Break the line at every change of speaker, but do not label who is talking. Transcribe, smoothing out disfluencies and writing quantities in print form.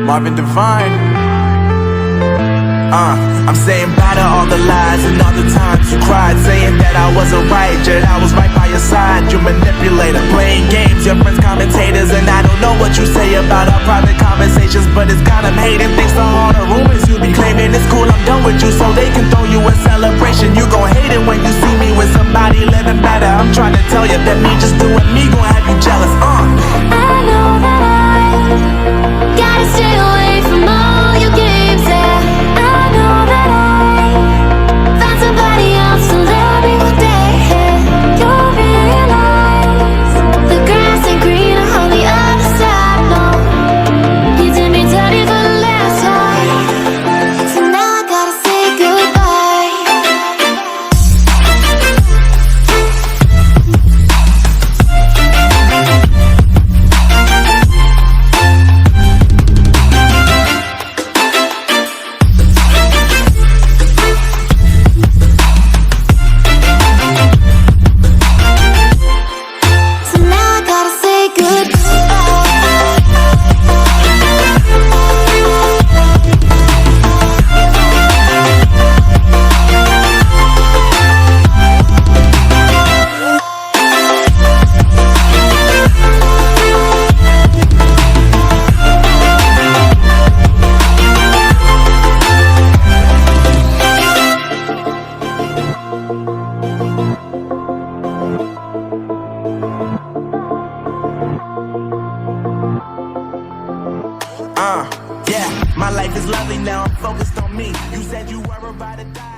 Marvin Divine. I'm saying bye to all the lies and all the times you cried, saying that I wasn't right, yet I was right by your side. You manipulator, playing games, your friends commentators, and I don't know what you say about our private conversations, but it's got them hating. Thanks to all the rumors you be claiming. It's cool, I'm done with you, so they can throw you a celebration. You gon' hate it when you see me with somebody living better. I'm trying to tell you that me just doing me gon' have you jealous.
I know that I gotta stay away from all your games. Yeah, I know that I found somebody else to love me one day. You'll realize the grass ain't greener on the other side. No, you did me dirty for the last time, so now I gotta say goodbye. So now I gotta say
Yeah, my life is lovely now, I'm focused on me. You said you were about to die.